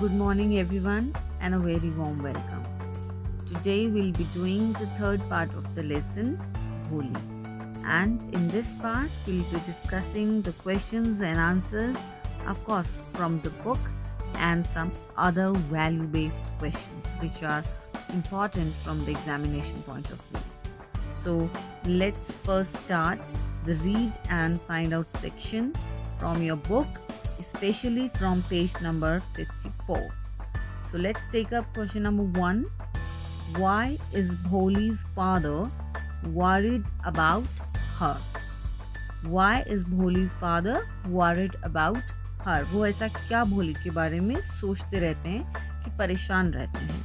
Good morning, everyone, and a very warm welcome. Today, we'll be doing the third part of the lesson, Holi. And in this part, we'll be discussing the questions and answers, of course, from the book and some other value based questions which are important from the examination point of view. So, let's first start the read and find out section from your book, especially from page number 54. So let's take up question number 1. Why is Bholi's father worried about her? Why is Bholi's father worried about her? वो ऐसा क्या भोली के बारे में सोचते रहते हैं कि परेशान रहते हैं?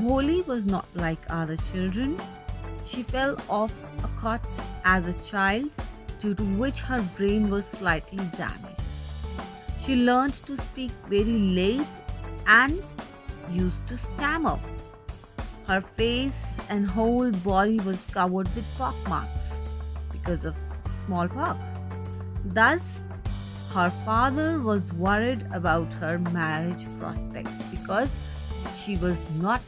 Bholi was not like other children. She fell off a cot as a child, due to which her brain was slightly damaged. She learned to speak very late and used to stammer. Her face and whole body was covered with pockmarks because of smallpox. Thus, her father was worried about her marriage prospects because she was not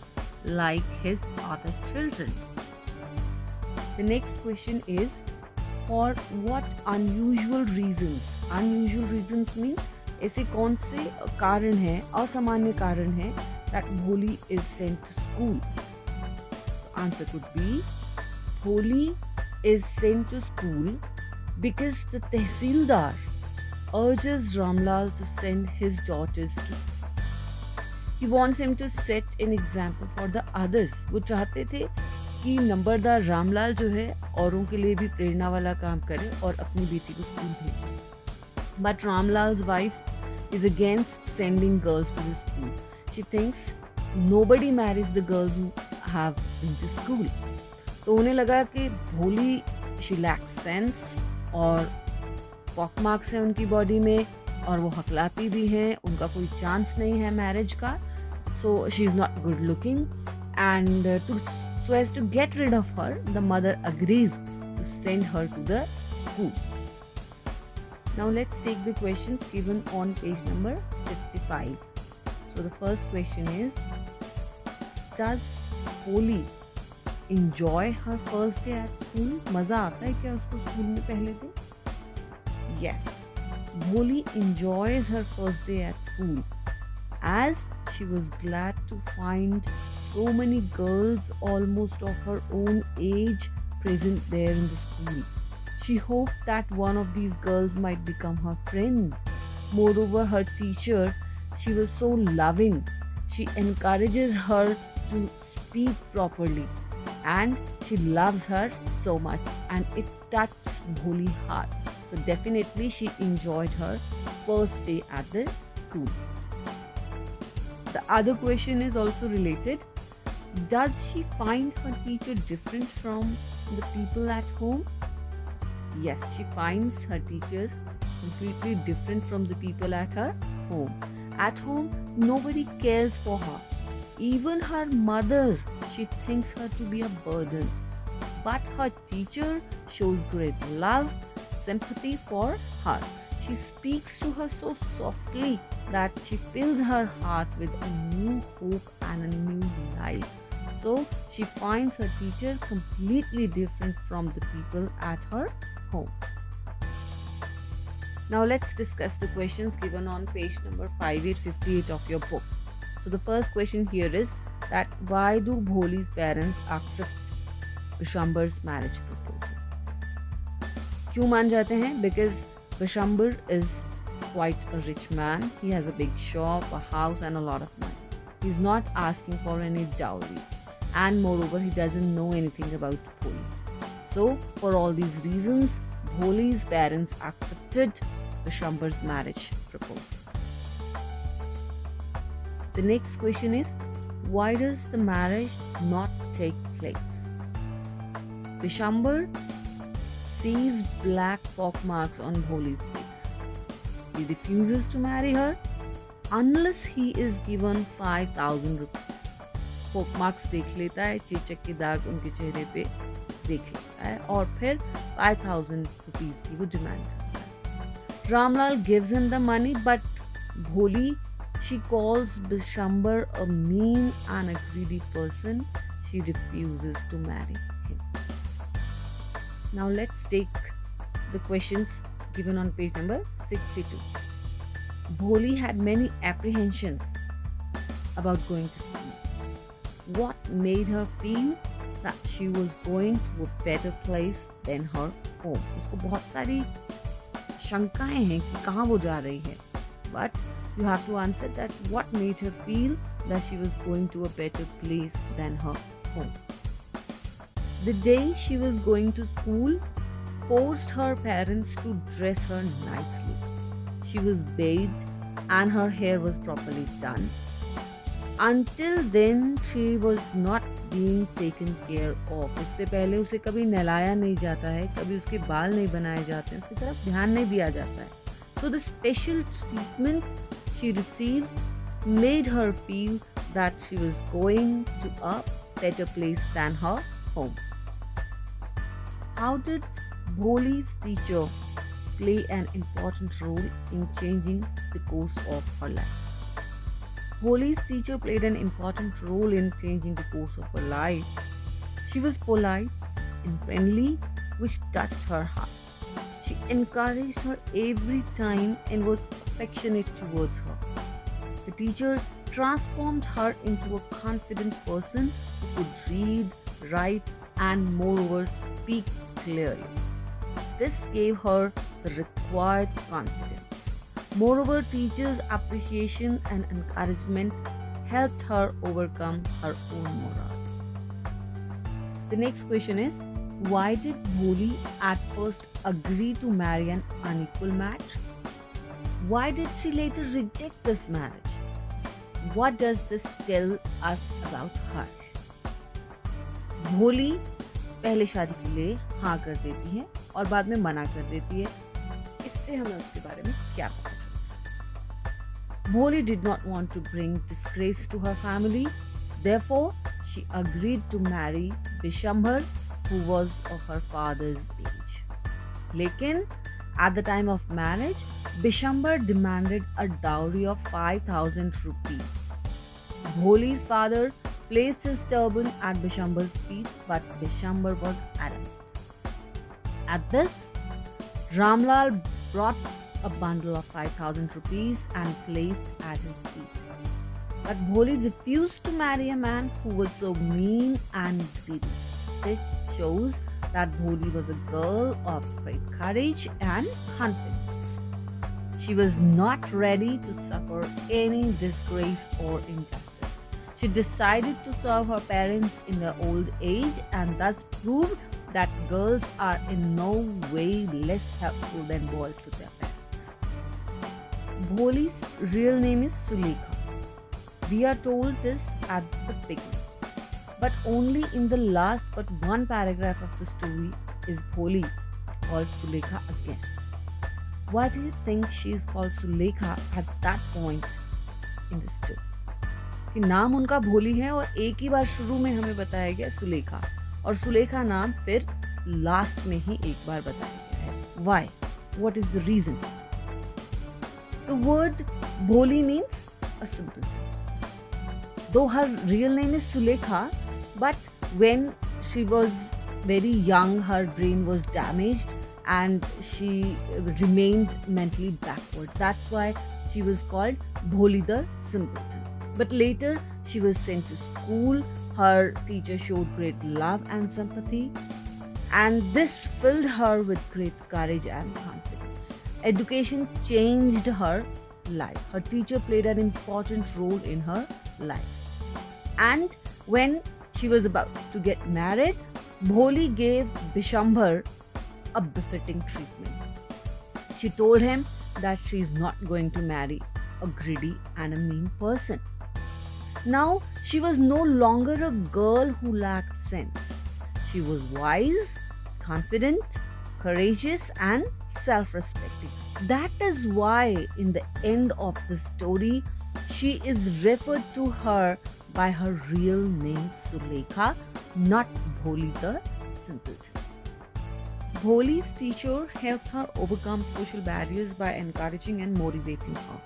like his other children. The next question is, for what unusual reasons? Unusual reasons means ऐसे कौन से कारण हैं, असामान्य कारण हैं that Bholi is sent to school? The answer could be, Bholi is sent to school because the Tehsildar urges Ramlal to send his daughters to school. He wants him to set an example for the others. वो चाहते थे कि नंबरदार रामलाल जो है औरों के लिए भी प्रेरणा वाला काम करे और अपनी बेटी को स्कूल भेजे. But Ramlal's wife is against sending girls to the school. She thinks nobody marries the girls who have been to school. तो उन्हें लगा कि भोली she lacks sense और pock marks हैं उनकी बॉडी में और वो हकलाती भी हैं, उनका कोई चांस नहीं है मैरिज का. So she is not good looking and so as to get rid of her, the mother agrees to send her to the school. Now let's take the questions given on page number 55. So the first question is, does Bholi enjoy her first day at school? मजा आता है क्या उसको school में पहले दिन? Yes, Bholi enjoys her first day at school as she was glad to find so many girls almost of her own age present there in the school. She hoped that one of these girls might become her friend. Moreover, her teacher, she was so loving. She encourages her to speak properly and she loves her so much and it touched Bholi's heart. So definitely she enjoyed her first day at the school. The other question is also related. Does she find her teacher different from the people at home? Yes, she finds her teacher completely different from the people at her home. At home, nobody cares for her. Even her mother, she thinks her to be a burden. But her teacher shows great love, sympathy for her. She speaks to her so softly that she fills her heart with a new hope and a new life. So she finds her teacher completely different from the people at her home. Now let's discuss the questions given on page number 5858 of your book. So the first question here is that why do Bholi's parents accept Bishambar's marriage proposal? क्यों मान जाते हैं? Because Bishambar is quite a rich man. He has a big shop, a house and a lot of money. He's not asking for any dowry. And moreover, he doesn't know anything about Bholi. So, for all these reasons, Bholi's parents accepted Bishambar's marriage proposal. The next question is, why does the marriage not take place? Bishambar sees black pockmarks on Bholi's face. He refuses to marry her unless he is given 5,000 rupees. पोकमार्क्स देख लेता है, चेचक के दाग उनके चेहरे पे देख लेता है और फिर 5,000 रुपीस की वो डिमांड करता है. Ramlal gives him the money, but Bholi, She calls Bishambar a mean and a greedy person. She refuses to marry him. Now let's take the questions given on page number 62. Bholi had many apprehensions about going to school. What made her feel that she was going to a better place than her home? उसको बहुत सारी शंकाएं हैं कि कहाँ वो जा रही है. But you have to answer that what made her feel that she was going to a better place than her home. The day she was going to school forced her parents to dress her nicely. She was bathed and her hair was properly done. Until then, she was not being taken care of. इससे पहले उसे कभी नहलाया नहीं जाता है, कभी उसके बाल नहीं बनाए जाते हैं, उसकी तरफ ध्यान नहीं दिया जाता है. So the special treatment she received made her feel that she was going to a better place than her home. How did Bholi's teacher play an important role in changing the course of her life? Bholi's teacher played an important role in changing the course of her life. She was polite and friendly, which touched her heart. She encouraged her every time and was affectionate towards her. The teacher transformed her into a confident person who could read, write, and moreover speak clearly. This gave her the required confidence. Moreover, teachers' appreciation and encouragement helped her overcome her own morale. The next question is, why did Bholi at first agree to marry an unequal match? Why did she later reject this marriage? What does this tell us about her? Bholi पहले शादी के लिए हाँ कर देती है और बाद में मना कर देती है. इससे हमें उसके बारे में क्या पता चलता है? Bholi did not want to bring disgrace to her family. Therefore, she agreed to marry Bishambar, who was of her father's age. लेकिन at the time of marriage, Bishambar demanded a dowry of 5,000 rupees. Bholi's father placed his turban at Bishambar's feet, but Bishambar was adamant. At this, Ramlal brought a bundle of 5,000 rupees and placed at his feet. But Bholi refused to marry a man who was so mean and greedy. This shows that Bholi was a girl of great courage and confidence. She was not ready to suffer any disgrace or injustice. She decided to serve her parents in their old age and thus proved that girls are in no way less helpful than boys to their parents. Bholi's real name is Sulekha. We are told this at the beginning. But only in the last but one paragraph of the story is Bholi called Sulekha again. Why do you think she is called Sulekha at that point in the story? कि नाम उनका भोली है और एक ही बार शुरू में हमें बताया गया सुलेखा और सुलेखा नाम फिर लास्ट में ही एक बार बताया गया है. Why? What is the reason? The word Bholi means a simpleton. Though her real name is Sulekha, but when she was very young, her brain was damaged and she remained mentally backward. That's why she was called Bholi the simpleton. But later, she was sent to school. Her teacher showed great love and sympathy, and this filled her with great courage and confidence. Education changed her life. Her teacher played an important role in her life. And when she was about to get married, Bholi gave Bishambar a befitting treatment. She told him that she is not going to marry a greedy and a mean person. Now, she was no longer a girl who lacked sense. She was wise, confident, courageous, and self-respecting. That is why, in the end of the story, she is referred to her by her real name Sulekha, not Bholi the simpleton. Bholi's teacher helped her overcome social barriers by encouraging and motivating her.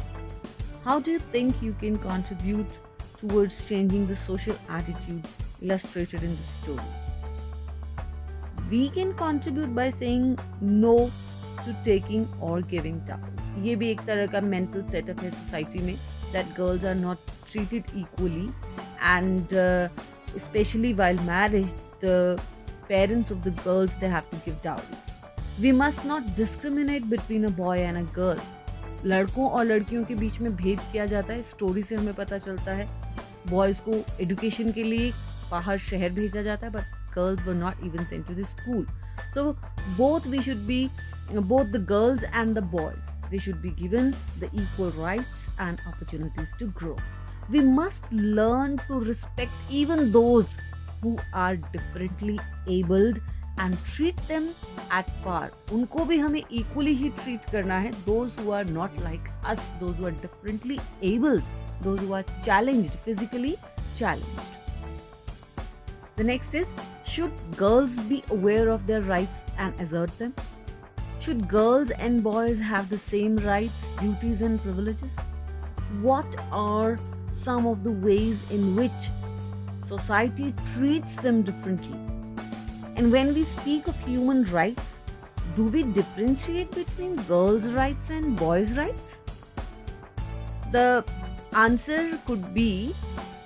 How do you think you can contribute towards changing the social attitudes illustrated in this story? We can contribute by saying no to taking or giving dowry. ये भी एक तरह का mental setup है society में that girls are not treated equally, and especially while marriage, the parents of the girls, they have to give dowry. We must not discriminate between a boy and a girl. लड़कों और लड़कियों के बीच में भेद किया जाता है. स्टोरी से हमें पता चलता है बॉयज़ को एजुकेशन के लिए बाहर शहर भेजा जाता है, but girls were not even sent to the school. So both the girls and the boys, they should be given the equal rights and opportunities to grow. We must learn to respect even those who are differently abled and treat them at par. उनको भी हमें equally ही treat करना है. Those who are not like us, those who are differently abled, those who are challenged, physically challenged. The next is, should girls be aware of their rights and assert them? Should girls and boys have the same rights, duties and privileges? What are some of the ways in which society treats them differently? And when we speak of human rights, do we differentiate between girls' rights and boys' rights? The answer could be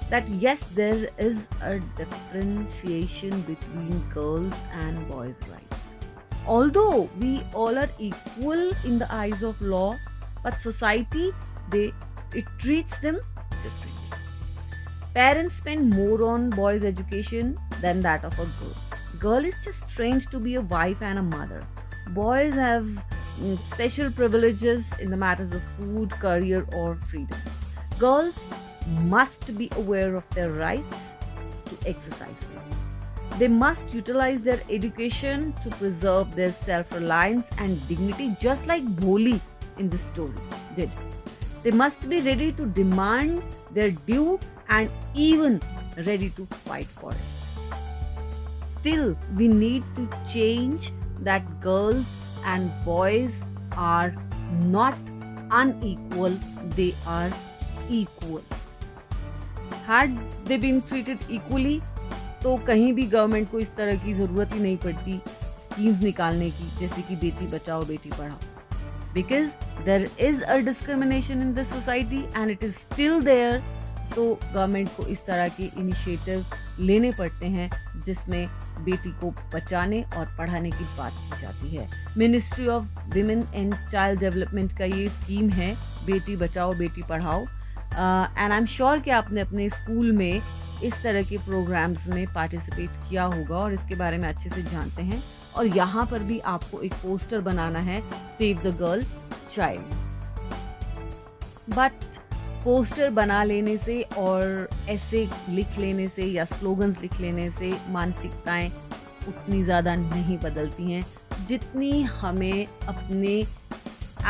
that yes, there is a differentiation between girls and boys' rights. Although we all are equal in the eyes of law, but society, it treats them differently. Parents spend more on boys' education than that of a girl. Girl is just trained to be a wife and a mother. Boys have special privileges in the matters of food, career or freedom. Girls must be aware of their rights to exercise them. They must utilize their education to preserve their self-reliance and dignity, just like Bholi in this story did. They must be ready to demand their due and even ready to fight for it. Still, we need to change that girls and boys are not unequal, they are equal. Had they been treated equally, तो कहीं भी government को इस तरह की ज़रूरत ही नहीं पड़ती स्कीम्स निकालने की, जैसे कि Beti Bachao Beti Padhao. Because there is a discrimination in the society and it is still there, तो गवर्नमेंट को इस तरह के इनिशिएटिव लेने पड़ते हैं जिसमें बेटी को बचाने और पढ़ाने की बात की जाती है. Ministry of women and child development का ये स्कीम है, Beti Bachao Beti Padhao. And I am sure कि आपने अपने स्कूल में इस तरह के प्रोग्राम्स में पार्टिसिपेट किया होगा और इसके बारे में अच्छे से जानते हैं. और यहाँ पर भी आपको एक पोस्टर बनाना है, save the girl child. But poster बना लेने से और ऐसे लिख लेने से या स्लोगन्स लिख लेने से मानसिकताएं उतनी ज़्यादा नहीं बदलती हैं जितनी हमें अपने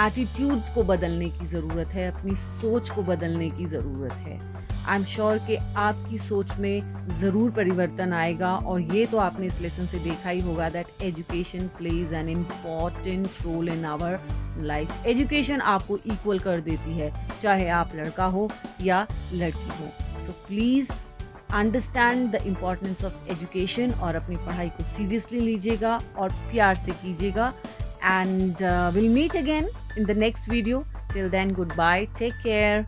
एटीट्यूड्स को बदलने की ज़रूरत है, अपनी सोच को बदलने की ज़रूरत है. आई एम श्योर कि आपकी सोच में ज़रूर परिवर्तन आएगा और ये तो आपने इस लेसन से देखा ही होगा that education plays an important role in our life. Education आपको इक्वल कर देती है, चाहे आप लड़का हो या लड़की हो. So please understand the importance of education और अपनी पढ़ाई को सीरियसली लीजिएगा और प्यार से कीजिएगा. And we'll meet again in the next video. Till then, goodbye. Take care.